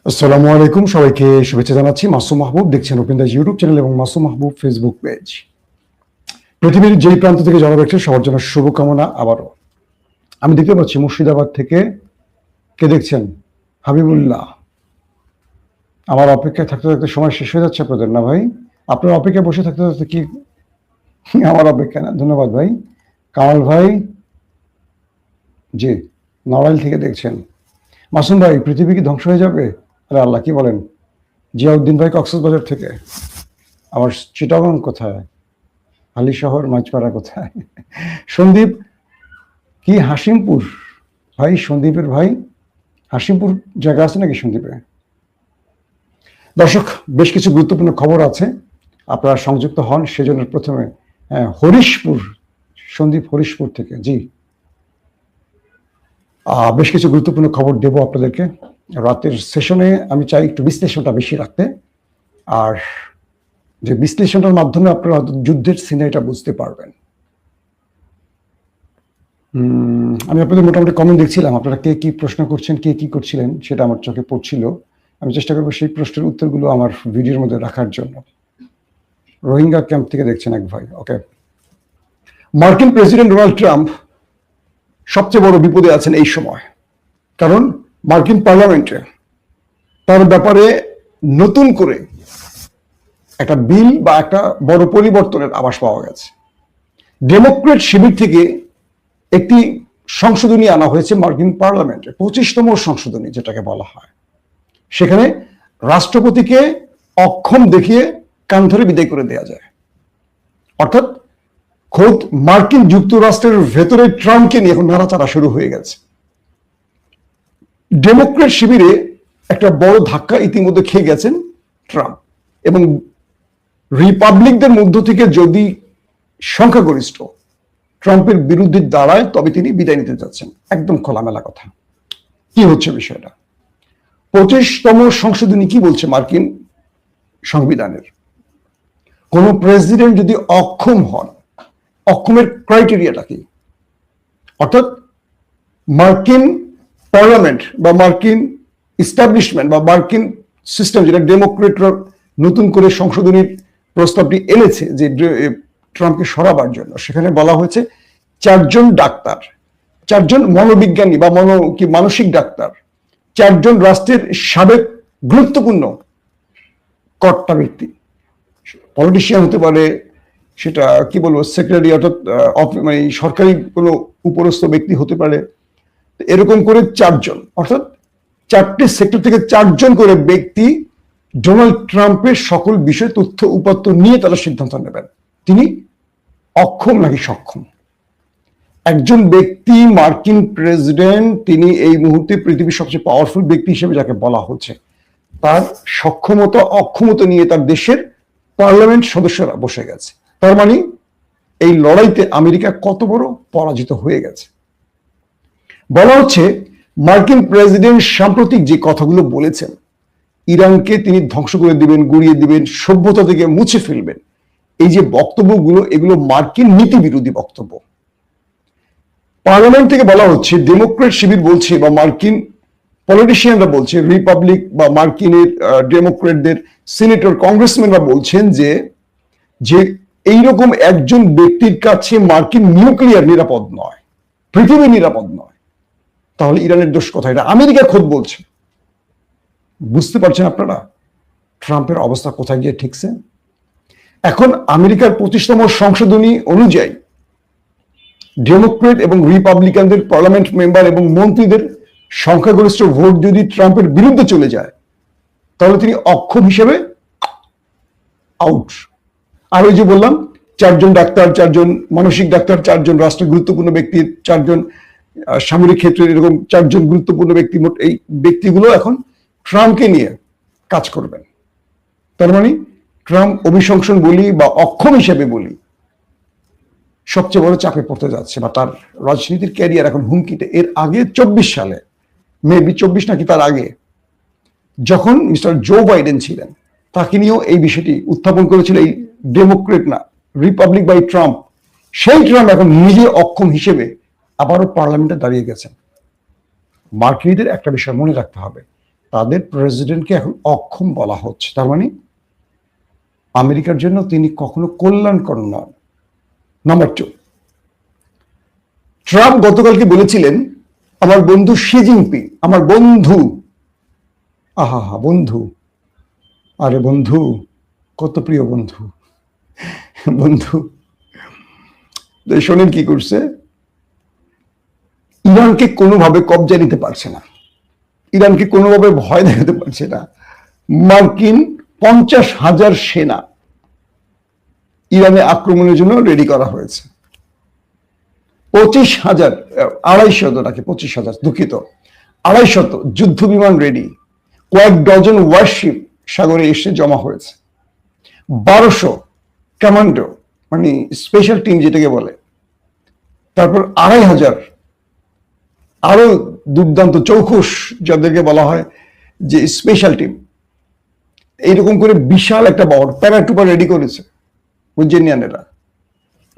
আসসালামু আলাইকুম, সবাইকে শুভেচ্ছা জানাচ্ছি। মাসুম মাহবুব, দেখছেন ওপেন দ্য ইউটিউব চ্যানেল এবং মাসুম মাহবুব ফেসবুক পেজ। পৃথিবীর যেই প্রান্ত থেকে যারা দেখছেন সবার জন্য শুভকামনা। আবারও আমি দেখতে পাচ্ছি মুর্শিদাবাদ থেকে কে দেখছেন, হাবিবুল্লাহ। আমার অপেক্ষায় থাকতে থাকতে সময় শেষ হয়ে যাচ্ছে আপনাদের, না ভাই? আপনার অপেক্ষায় বসে থাকতে থাকতে কি আমার অপেক্ষা না? ধন্যবাদ ভাই। কামাল ভাই, জি, নড়াইল থেকে দেখছেন। মাসুম ভাই, পৃথিবী কি ধ্বংস হয়ে যাবে? আরে আল্লাহ, কি বলেন? জিয়াউদ্দিন ভাই কক্সবাজার থেকে। আমার চিটাগং কোথায়? হালি শহর, মাঝপাড়া কোথায়? সন্দীপ কি হাসিমপুর? ভাই সন্দীপের ভাই, হাসিমপুর জায়গা আছে নাকি সন্দীপে? দর্শক, বেশ কিছু গুরুত্বপূর্ণ খবর আছে, আপনারা সংযুক্ত হন সেজন্য। প্রথমে হরিশপুর, সন্দীপ হরিশপুর থেকে, জি। বেশ কিছু গুরুত্বপূর্ণ খবর দেব আপনাদেরকে রাতের সেশনে। আমি চাই একটু বিশ্লেষণটা বেশি রাখতে, আর যে বিশ্লেষণের মাধ্যমে আপনারা যুদ্ধের সিনারিটা বুঝতে পারবেন। আমি আপনাদের মোটামুটি কমেন্ট দেখছিলাম, আপনারা কে কি প্রশ্ন করছেন, কে কি করছিলেন সেটা আমার চোখে পড়ছিল। আমি চেষ্টা করবো সেই প্রশ্নের উত্তরগুলো আমার ভিডিওর মধ্যে রাখার জন্য। রোহিঙ্গা ক্যাম্প থেকে দেখছেন এক ভাই, ওকে। মার্কিন প্রেসিডেন্ট ডোনাল্ড ট্রাম্প সবচেয়ে বড় বিপদে আছেন এই সময়, কারণ মার্কিন পার্লামেন্টে তার ব্যাপারে নতুন করে একটা বিল বা একটা বড় পরিবর্তনের আভাস পাওয়া গেছে। ডেমোক্রেট শিবির থেকে একটি সংশোধনী আনা হয়েছে মার্কিন পার্লামেন্টে, 25তম সংশোধনী যেটাকে বলা হয়। সেখানে রাষ্ট্রপতিকে অক্ষম দেখিয়ে কান ধরে বিদায় করে দেওয়া যায়। অর্থাৎ খোদ মার্কিন যুক্তরাষ্ট্রের ভেতরে ট্রাম্পকে নিয়ে এখন নাড়াচাড়া শুরু হয়ে গেছে। ডেমোক্রেট শিবিরে একটা বড় ধাক্কা ইতিমধ্যে খেয়ে গেছেন ট্রাম্প, এবং রিপাবলিকদের মধ্য থেকে যদি সংখ্যাগরিষ্ঠ ট্রাম্পের বিরুদ্ধে দাঁড়ায় তবে তিনি বিদায় নিতে যাচ্ছেন। একদম খোলামেলা কথা। কি হচ্ছে বিষয়টা? 25তম সংশোধনী কি বলছে মার্কিন সংবিধানের? কোন প্রেসিডেন্ট যদি অক্ষম হন, অক্ষমের ক্রাইটেরিয়াটা কি? অর্থাৎ মার্কিন পার্লামেন্ট বা মার্কিন ইস্টাবলিশমেন্ট বা মার্কিন সিস্টেম, যেটা ডেমোক্রেটরা নতুন করে সংশোধনীর প্রস্তাবটি এনেছে যে ট্রাম্পকে সরাবার জন্য, সেখানে বলা হয়েছে 4 জন ডাক্তার, 4 জন মনোবিজ্ঞানী বা মানসিক ডাক্তার, 4 জন রাষ্ট্রের সাবেক গুরুত্বপূর্ণ কর্তা ব্যক্তি, পলিটিশিয়ান হতে পারে, সেটা কি বলবো, সেক্রেটারি, অর্থাৎ মানে সরকারি কোনো উপরস্থ ব্যক্তি হতে পারে। এরকম করে 4 জন, অর্থাৎ 4টে সেক্টর থেকে 4 জন করে ব্যক্তি ডোনাল্ড ট্রাম্পের সকল বিষয় তথ্য উপাত্ত নিয়ে তারা সিদ্ধান্ত নেবেন তিনি অক্ষম নাকি সক্ষম। একজন ব্যক্তি, মার্কিন প্রেসিডেন্ট, তিনি এই মুহূর্তে পৃথিবীর সবচেয়ে পাওয়ারফুল ব্যক্তি হিসেবে যাকে বলা হচ্ছে, তার সক্ষমতা অক্ষমতা নিয়ে তার দেশের পার্লামেন্ট সদস্যরা বসে গেছে। তার মানে এই লড়াইতে আমেরিকা কত বড় পরাজিত হয়ে গেছে। বলা হচ্ছে মার্কিন প্রেসিডেন্ট সাম্প্রতিক যে কথাগুলো বলেছেন, ইরানকে তিনি ধ্বংস করে দিবেন, গুড়িয়ে দিবেন, সভ্যতা থেকে মুছে ফেলবেন, এই যে বক্তব্যগুলো, এগুলো মার্কিন নীতি বিরোধী বক্তব্য। পার্লামেন্ট থেকে বলা হচ্ছে, ডেমোক্রেট শিবির বলছে বা মার্কিন পলিটিশিয়ানরা বলছে, রিপাবলিক বা মার্কিনের ডেমোক্রেটদের সিনেটর কংগ্রেসম্যানরা বলছেন যে এইরকম একজন ব্যক্তির কাছে মার্কিন নিউক্লিয়ার নিরাপদ নয়, পৃথিবী নিরাপদ নয়। তাহলে ইরানের দোষ কোথায়? এটা আমেরিকা খোদ বলছে। বুঝতে পারছেন আপনারা ট্রাম্পের অবস্থা কোথায় গিয়ে ঠিকছে? এখন আমেরিকার 25তম সংশোধনী অনুযায়ী ডেমোক্রেট এবং রিপাবলিকানদের পার্লামেন্ট মেম্বার এবং মন্ত্রীদের সংখ্যাগরিষ্ঠ ভোট যদি ট্রাম্পের বিরুদ্ধে চলে যায়, তাহলে তিনি অক্ষম হিসেবে আউট। আর ওই যে বললাম, 4 জন ডাক্তার, 4 জন মানসিক ডাক্তার, 4 জন রাষ্ট্রের গুরুত্বপূর্ণ ব্যক্তি, 4 জন সামরিক ক্ষেত্রে, এরকম 4 জন গুরুত্বপূর্ণ ব্যক্তি, এই ব্যক্তিগুলো এখন ট্রাম্পকে নিয়ে কাজ করবেন। তার মানে ট্রাম্প অভিশংসন বলি বা অক্ষম হিসেবে বলি, সবচেয়ে বড় চাপে পড়তে যাচ্ছে, বা তার রাজনীতির ক্যারিয়ার এখন হুমকিতে। এর আগে 24 সালে, মেবি 24 নাকি তার আগে, যখন মিস্টার জো বাইডেন ছিলেন, তাকে নিয়েও এই বিষয়টি উত্থাপন করেছিল এই ডেমোক্রেট না রিপাবলিক বাই ট্রাম্প। সেই ট্রাম্প এখন নিজে অক্ষম হিসেবে আবারও পার্লামেন্টে দাঁড়িয়ে গেছেন। মার্কিনীদের একটা বিষয় মনে রাখতে হবে, তাদের প্রেসিডেন্টকে এখন অক্ষম বলা হচ্ছে। তার মানে আমেরিকার জন্য তিনি কখনো কল্যাণকর নন। নাম্বার 2, ট্রাম্প গতকালকে বলেছিলেন আমার বন্ধু শি জিনপিং, আমার বন্ধু। আহা হা, বন্ধু, আরে বন্ধু, কত প্রিয় বন্ধু। বন্ধু শোনেন কি করছে, ইরানকে কোনোভাবে কবজা নিতে পারছে না, ইরানকে কোনোভাবে ভয় দেখাতে পারছে না। মার্কিন 50,000 সেনা ইরানে আক্রমণের জন্য রেডি করা হয়েছে। 25,000, 250 নাকি 25,000, দুঃখিত, 250 যুদ্ধ বিমান রেডি, কয়েক ডজন ওয়ারশিপ সাগরে এসে জমা হয়েছে, 1200 কমান্ডো মানে স্পেশাল টিম যেটাকে বলে, তারপর 2,500 আরো দুর্দান্ত চৌখুশ যাদেরকে বলা হয় যে স্পেশাল টিম। এইরকম করে বিশাল একটা বহর প্যারাটুপার রেডি করেছে উজ্জেনিয়ানেরা।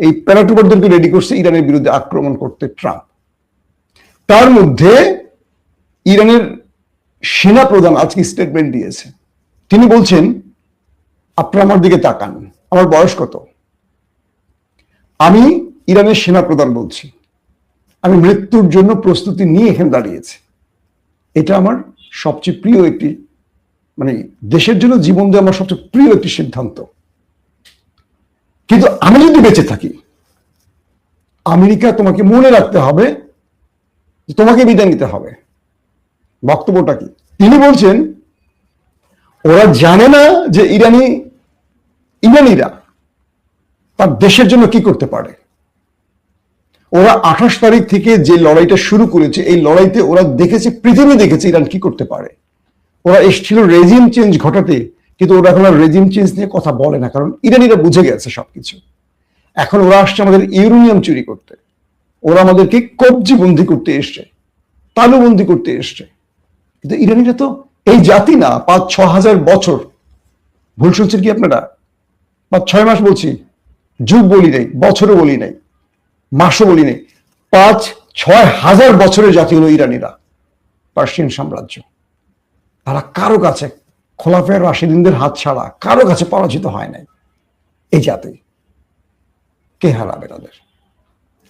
এই প্যারাটুপারদেরকে রেডি করছে ইরানের বিরুদ্ধে আক্রমণ করতে ট্রাম্প। তার মধ্যে ইরানের সেনা প্রধান আজকে স্টেটমেন্ট দিয়েছে। তিনি বলছেন আপনারা আমার দিকে তাকান, আমার বয়স কত, আমি ইরানের সেনা প্রধান বলছি, আমি মৃত্যুর জন্য প্রস্তুতি নিয়ে এখানে দাঁড়িয়েছি। এটা আমার সবচেয়ে প্রিয় একটি, মানে দেশের জন্য জীবন দেওয়া আমার সবচেয়ে প্রিয় একটি সিদ্ধান্ত। কিন্তু আমি যদি বেঁচে থাকি, আমেরিকা তোমাকে মনে রাখতে হবে, তোমাকে বিদায় নিতে হবে। বক্তব্যটা কি? তিনি বলছেন ওরা জানে না যে ইরানিরা তার দেশের জন্য কি করতে পারে। ওরা 28 তারিখ থেকে যে লড়াইটা শুরু করেছে, এই লড়াইতে ওরা দেখেছে, পৃথিবী দেখেছে ইরান কি করতে পারে। ওরা এসেছিল রেজিম চেঞ্জ ঘটাতে, কিন্তু ওরা এখন আর রেজিম চেঞ্জ নিয়ে কথা বলে না, কারণ ইরানিরা বুঝে গেছে সবকিছু। এখন ওরা আসছে আমাদের ইউরেনিয়াম চুরি করতে, ওরা আমাদেরকে কবজি বন্দি করতে এসছে, তালুবন্দি করতে এসছে। কিন্তু ইরানিরা তো এই জাতি না। 5-6 হাজার বছর, ভুল শুনছেন কি আপনারা? 5-6 মাস বলছি, যুগ বলি নাই, বছরও বলি নাই, মাসও বলি নাই। 5-6 হাজার বছরের জাতি হলো ইরানিরা। পার্সিয়ান সাম্রাজ্য, তারা কারো কাছে, খোলাফায়ে রাশিদিনদের হাত ছাড়া কারো কাছে পরাজিত হয় নাই। এই জাতি কে হারাবে তাদের?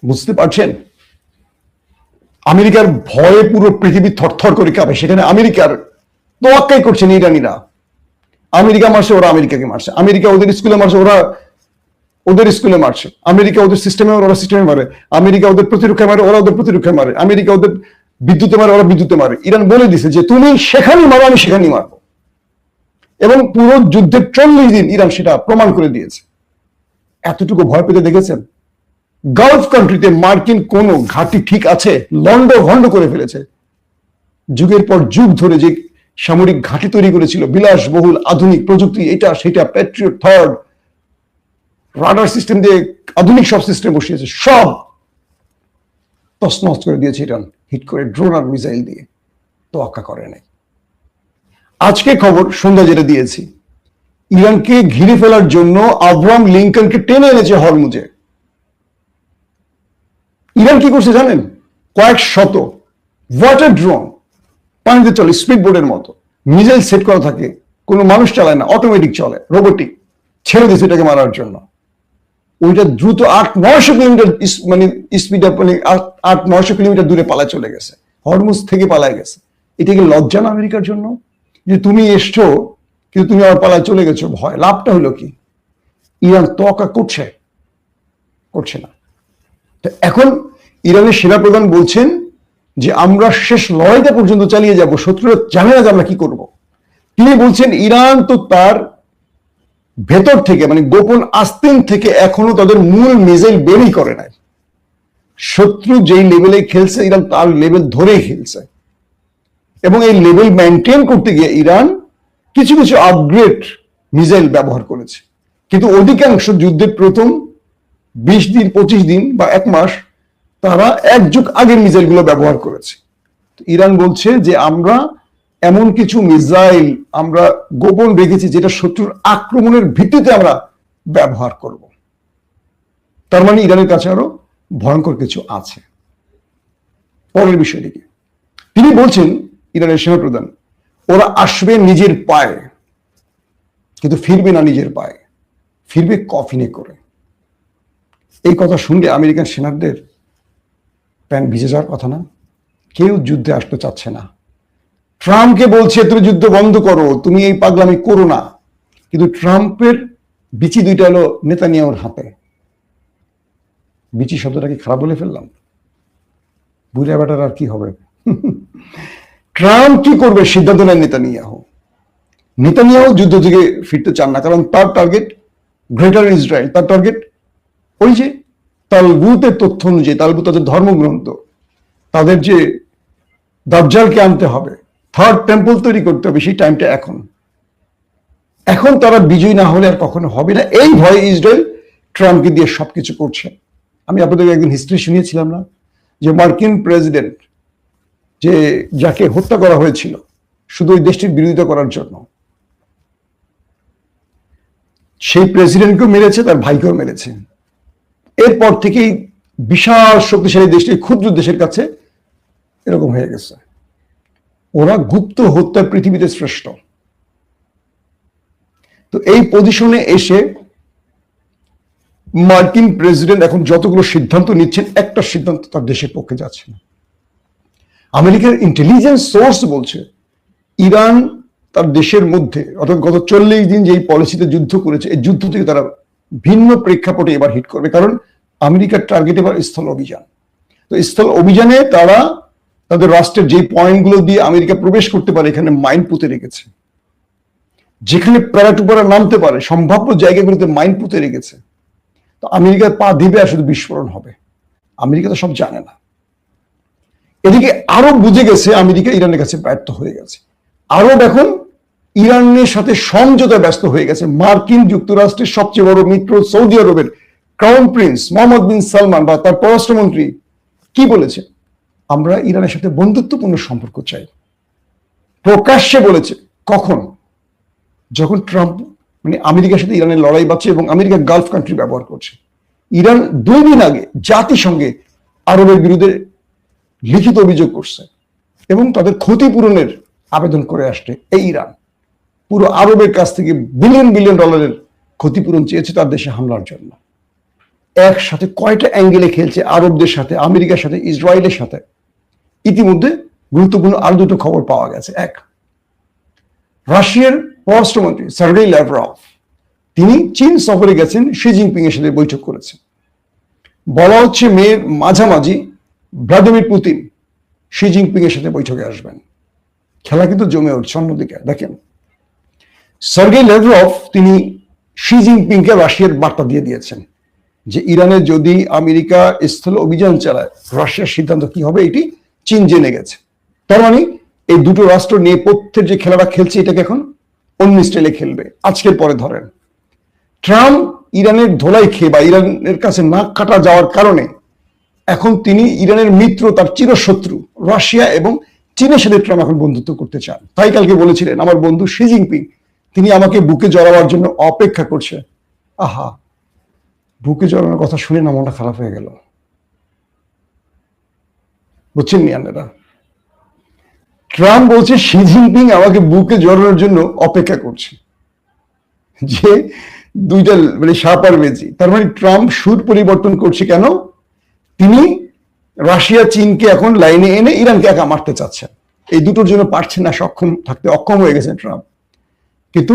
বুঝতে পারছেন? আমেরিকার ভয়ে পুরো পৃথিবী থরথর করে কাঁপে, সেখানে আমেরিকার তোয়াক্কাই করছেন ইরানিরা। আমেরিকা মারছে, ওরা আমেরিকাকে মারছে। আমেরিকা ওদের স্কুলে মারছে, ওরা ওদের স্কুলে মারছে। আমেরিকা ওদের সিস্টেমে, ওরা সিস্টেমে মারে। আমেরিকা ওদের প্রতিরক্ষা মারে, ওরা ওদের প্রতিরক্ষা মারে। আমেরিকা ওদের বিদ্যুতে মারে, ওরা বিদ্যুতে মারে। ইরান বলে দিছে যে তুমি সেখানেই মারো, আমি সেখানেই মারবো। এবং পুরো যুদ্ধের 40 দিন ইরান সেটা প্রমাণ করে দিয়েছে। এতটুকু ভয় পেতে দেখেছেন? গালফ কান্ট্রিতে মার্কিন কোন ঘাঁটি ঠিক আছে? লন্ড ভন্ড করে ফেলেছে। যুগের পর যুগ ধরে যে সামরিক ঘাঁটি তৈরি করেছিল, বিলাসবহুল আধুনিক প্রযুক্তি, এটা সেটা, প্যাট্রিয়ট, থার্ড রাডার সিস্টেম দিয়ে আধুনিক সব সিস্টেম বসিয়েছে, সব তছনছ করে দিয়েছে ইরান, হিট করে ড্রোন আর মিসাইল দিয়ে। তোয়াক্কা করে নাই। আজকে খবর সন্ধ্যা যেটা দিয়েছি, ইরানকে ঘিরে ফেলার জন্য আব্রাহাম লিঙ্কনকে টেনে এনেছে হরমুজে। ইরান কি করছে জানেন? কয়েক শত ওয়াটার ড্রোন, পানিতে চলে, স্পিড বোর্ডের মতো, মিসাইল সেট করা থাকে, কোনো মানুষ চালায় না, অটোমেটিক চলে, রোবোটিক, ছেড়ে দিয়েছে এটাকে মারার জন্য। ওইটা দ্রুত 800-900 কিলোমিটার মানে স্পিড, মানে 800-900 কিলোমিটার দূরে পালায় চলে গেছে, হরমুজ থেকে পালায় গেছে। এটা কি লজ্জা না আমেরিকার জন্য? যে তুমি এসছো কিন্তু তুমি আবার পালায় চলে গেছো, ভয়। লাভটা হলো কি? ইরান তোয়াক্কা করছে না। এখন ইরানের সেনাপ্রধান বলছেন যে আমরা শেষ লড়াইটা পর্যন্ত চালিয়ে যাব, শত্রুরা জানে না যে আমরা কি করব। তিনি বলছেন ইরান তো তার ভেতর থেকে, মানে গোপন আস্তিন থেকে এখনো তাদের মূল মিসাইল বেরই করে নাই। শত্রু যেই লেভেলে খেলছে, ইরান তার লেভেল ধরেই খেলছে। এবং এই লেভেল মেনটেন করতে গিয়ে ইরান কিছু কিছু আপগ্রেড মিসাইল ব্যবহার করেছে, কিন্তু অধিকাংশ যুদ্ধের প্রথম 20 দিন, 25 দিন বা 1 মাস তারা 1 যুগ আগের মিসাইলগুলো ব্যবহার করেছে। ইরান বলছে যে আমরা এমন কিছু মিসাইল আমরা গোপন রেখেছি যেটা শত্রুর আক্রমণের ভিত্তিতে আমরা ব্যবহার করব। তার মানে ইরানের কাছে আরো ভয়ঙ্কর কিছু আছে। পরের বিষয়টিকে তিনি বলছেন, ইরানের সেনাপ্রধান, ওরা আসবে নিজের পায়ে, কিন্তু ফিরবে না নিজের পায়ে, ফিরবে কফিনে করে। এই কথা শুনলে আমেরিকান সেনাদের প্যান ভিজে যাওয়ার কথা না? কেউ যুদ্ধে আসতে চাচ্ছে না। ট্রাম্পকে বলছে তুমি যুদ্ধ বন্ধ করো, তুমি এই পাগলামি করো না, কিন্তু ট্রাম্পের বিচি দুইটা হলো নেতানিয়াহুর হাতে। বিচি শব্দটা কি খারাপ বলে ফেললাম? বুড়া বেটার আর কি হবে? ট্রাম্প কি করবে সিদ্ধান্ত নেন নেতানিয়াহু। নেতানিয়াহু যুদ্ধ থেকে ফিরতে চান না, কারণ তার টার্গেট গ্রেটার ইসরায়েল। তার টার্গেট ওই যে তালমুদের তথ্য অনুযায়ী, তালমুদ তাদের ধর্মগ্রন্থ, তাদের যে দাজ্জালকে আনতে হবে, থার্ড টেম্পল তৈরি করতে হবে, সেই টাইমটা এখন। এখন তারা বিজয়ী না হলে আর কখনো হবে না। এই ভয়ে ইসরায়েল ট্রাম্পকে দিয়ে সবকিছু করছে। আমি আপনাদের একদিন হিস্ট্রি শুনিয়েছিলাম না, যে মার্কিন প্রেসিডেন্ট যে যাকে হত্যা করা হয়েছিল শুধু ওই দেশটির বিরোধিতা করার জন্য, সেই প্রেসিডেন্টকেও মেরেছে, তার ভাইকেও মেরেছে। এরপর থেকেই বিশাল শক্তিশালী দেশটি ক্ষুদ্র দেশের কাছে এরকম হয়ে গেছে। ওরা গুপ্ত হত্যা পৃথিবীতে শ্রেষ্ঠ। তো এই পজিশনে এসে মার্কিন প্রেসিডেন্ট এখন যতগুলো সিদ্ধান্ত নিচ্ছেন, একটা সিদ্ধান্ত তার দেশের পক্ষে যাচ্ছে না। আমেরিকার ইন্টেলিজেন্স সোর্স বলছে ইরান তার দেশের মধ্যে, অর্থাৎ গত 40 দিন যে পলিসিতে যুদ্ধ করেছে, এই যুদ্ধ থেকে তারা ভিন্ন প্রেক্ষাপটে এবার হিট করবে, কারণ আমেরিকার টার্গেট এবার স্থল অভিযান। তো স্থল অভিযানে তারা তাদের রাষ্ট্রের যে পয়েন্টগুলো দিয়ে আমেরিকা প্রবেশ করতে পারে, এখানে মাইন পুঁতে রেখেছে। যেখানে প্যারাটুপারা নামতে পারে, সম্ভাব্য জায়গাগুলোতে মাইন পুঁতে রেখেছে। তো আমেরিকার পা দিবে আর শুধু বিস্ফোরণ হবে। আমেরিকা তো সব জানে না। এদিকে আরব বুঝে গেছে আমেরিকা ইরানের কাছে ব্যর্থ হয়ে গেছে। আরব এখন ইরানের সাথে সমঝোতায় ব্যস্ত হয়ে গেছে। মার্কিন যুক্তরাষ্ট্রের সবচেয়ে বড় মিত্র সৌদি আরবের ক্রাউন প্রিন্স মোহাম্মদ বিন সালমান বা তার পররাষ্ট্রমন্ত্রী কি বলেছে? আমরা ইরানের সাথে বন্ধুত্বপূর্ণ সম্পর্ক চাই, প্রকাশ্যে বলেছে। কখন? যখন ট্রাম্প আমেরিকার সাথে ইরানের লড়াই বাড়ছে এবং আমেরিকা গালফ কান্ট্রি ব্যবহার করছে। ইরান 2 দিন আগে জাতিসংঘে আরবের বিরুদ্ধে লিখিত অভিযোগ করছে এবং তাদের ক্ষতিপূরণের আবেদন করে আসছে। এই ইরান পুরো আরবের কাছ থেকে বিলিয়ন বিলিয়ন ডলারের ক্ষতিপূরণ চেয়েছে তার দেশে হামলার জন্য। একসাথে কয়টা অ্যাঙ্গেলে খেলছে আরবদের সাথে, আমেরিকার সাথে, ইসরায়েলের সাথে। ইতিমধ্যে গুরুত্বপূর্ণ আরো দুটো খবর পাওয়া গেছে। এক, রাশিয়ার পররাষ্ট্রমন্ত্রী সার্গেই ল্যাভরভ তিনি চীন সফরে গেছেন, শি জিনপিং এর সাথে বৈঠক করেছেন। বলা হচ্ছে মের মাঝামাঝি ভ্লাদিমির পুতিন শি জিনপিং এর সাথে বৈঠকে আসবেন। খেলা কিন্তু জমে উঠছে। অন্যদিকে দেখেন, সার্গেই ল্যাভরভ তিনি শি জিনপিংকে রাশিয়ার বার্তা দিয়ে দিয়েছেন যে ইরানে যদি আমেরিকা স্থল অভিযান চালায়, রাশিয়ার সিদ্ধান্ত কি হবে এটি চীন জেনে গেছে। তার মানে এই দুটো রাষ্ট্র নিয়ে পথ্যের যে খেলাটা খেলছে, এটাকে এখন অন্য স্টাইলে খেলবে। আজকের পরে ধরেন ট্রাম্প ইরানের ধোলাই খেয়ে বা ইরানের কাছে নাক কাটা যাওয়ার কারণে এখন তিনি ইরানের মিত্র, তার চিরশত্রু রাশিয়া এবং চীনের সাথে ট্রাম্প এখন বন্ধুত্ব করতে চান। তাই কালকে বলেছিলেন আমার বন্ধু শি জিনপিং তিনি আমাকে বুকে জড়াবার জন্য অপেক্ষা করছে। আহা, বুকে জড়ানোর কথা শুনে না মনটা খারাপ হয়ে গেল। বুঝছেন মিয়ানেরা? ট্রাম্প বলছে শি জিনপিং আমাকে বুকে জড়ানোর জন্য অপেক্ষা করছে, যে দুইটা সাপ আর বেজি। তার মানে ট্রাম্প সুর পরিবর্তন করছে। কেন? তিনি রাশিয়া চীনকে এখন লাইনে এনে ইরানকে একা মারতে চাচ্ছেন। এই দুটোর জন্য পারছেন না, অক্ষম হয়ে গেছেন ট্রাম্প। কিন্তু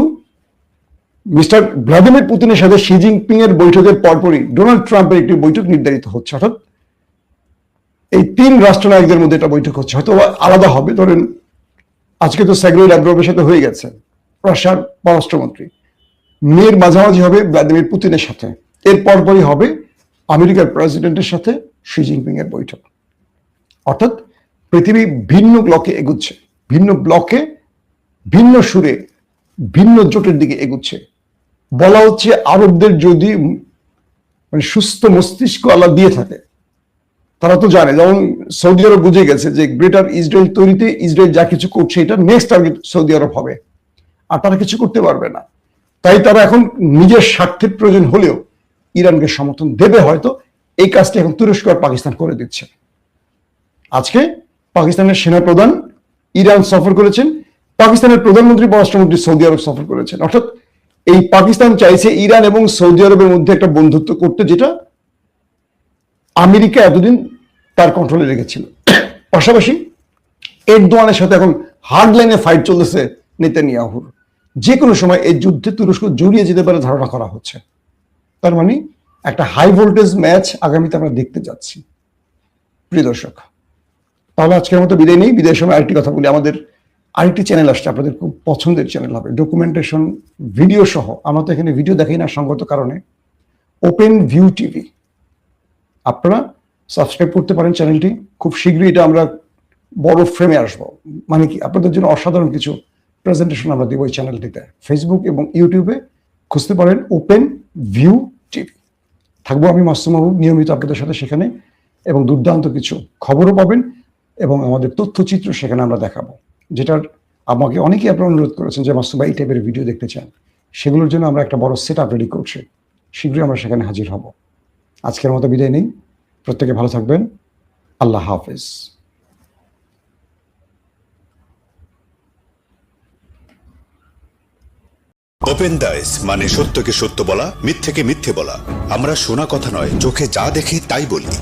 মিস্টার ভ্লাদিমির পুতিনের সাথে শি জিনপিং এর বৈঠকের পরপরই ডোনাল্ড ট্রাম্পের একটি বৈঠক নির্ধারিত হচ্ছে। অর্থাৎ এই 3 রাষ্ট্রনায়কদের মধ্যে একটা বৈঠক হচ্ছে, হয়তো আলাদা হবে। ধরেন আজকে তো সার্গেই ল্যাভরভের সাথে হয়ে গেছে রাশিয়ার পররাষ্ট্রমন্ত্রী, মের মাঝামাঝি হবে ভ্লাদিমির পুতিনের সাথে, এর পরপরই হবে আমেরিকার প্রেসিডেন্টের সাথে শি জিনপিং এর বৈঠক। অর্থাৎ পৃথিবী ভিন্ন ব্লকে এগুচ্ছে, ভিন্ন ব্লকে ভিন্ন সুরে ভিন্ন জোটের দিকে এগুচ্ছে। বলা হচ্ছে আরবদের যদি সুস্থ মস্তিষ্ক আল্লাহ দিয়ে থাকে, তারা তো জানে, যেমন সৌদি আরব বুঝে গেছে যে গ্রেটার ইসরায়েল তৈরিতে ইসরায়েল যা কিছু করছে এটা নেক্সট টার্গেট সৌদি আরব হবে, আর তারা কিছু করতে পারবে না। তাই তারা এখন নিজের স্বার্থের প্রয়োজন হলেও ইরানকে সমর্থন দেবে। হয়তো এই কাজটা এখন তুরস্ক আর পাকিস্তান করে দিচ্ছে। আজকে পাকিস্তানের সেনাপ্রধান ইরান সফর করেছেন, পাকিস্তানের প্রধানমন্ত্রী পররাষ্ট্রমন্ত্রী সৌদি আরব সফর করেছেন। অর্থাৎ এই পাকিস্তান চাইছে ইরান এবং সৌদি আরবের মধ্যে একটা বন্ধুত্ব করতে, যেটা আমেরিকা এতদিন তার কন্ট্রোলে রেখেছিল। পাশাপাশি এরদোয়ানের সাথে এখন হার্ড লাইনে ফাইট চলতেছে নেতানিয়াহুর। যে কোনো সময় এই যুদ্ধে তুরস্ক জড়িয়ে যেতে পারে ধারণা করা হচ্ছে। তার মানে একটা হাই ভোল্টেজ ম্যাচ আগামীতে আমরা দেখতে যাচ্ছি। প্রিয় দর্শক, তাহলে আজকের মতো বিদায় নেই। বিদায়ের সময় আরেকটি কথা বলি, আমাদের আরেকটি চ্যানেল আসছে, আপনাদের খুব পছন্দের চ্যানেল হবে, ডকুমেন্টেশন ভিডিও সহ। আমরা তো এখানে ভিডিও দেখাই না সঙ্গত কারণে, ওপেন ভিউ টিভি। আপনারা সাবস্ক্রাইব করতে পারেন চ্যানেলটি। খুব শীঘ্রই এটা আমরা বড় ফ্রেমে আসবো, মানে কি আপনাদের জন্য অসাধারণ কিছু প্রেজেন্টেশন আমরা দিব এই চ্যানেলটিতে। ফেসবুক এবং ইউটিউবে খুঁজতে পারেন ওপেন ভিউ টিভি। থাকবো আমি মাসুম মাহবুব নিয়মিত আপনাদের সাথে সেখানে, এবং দুর্দান্ত কিছু খবরও পাবেন এবং আমাদের তথ্যচিত্র সেখানে আমরা দেখাবো, যেটার আমাকে অনেকেই আপনারা অনুরোধ করেছেন যে মাসুম ভাই এই টাইপের ভিডিও দেখতে চান। সেগুলোর জন্য আমরা একটা বড় সেট আপ রেডি করছি, শীঘ্রই আমরা সেখানে হাজির হব। আজকের মতো বিদায় নেই, প্রত্যেকে ভালো থাকবেন। আল্লাহ হাফেজ। ওপেন দাইস মানে সত্যকে সত্য বলা, মিথ্যেকে মিথ্যে বলা। আমরা শোনা কথা নয়, চোখে যা দেখি তাই বলি।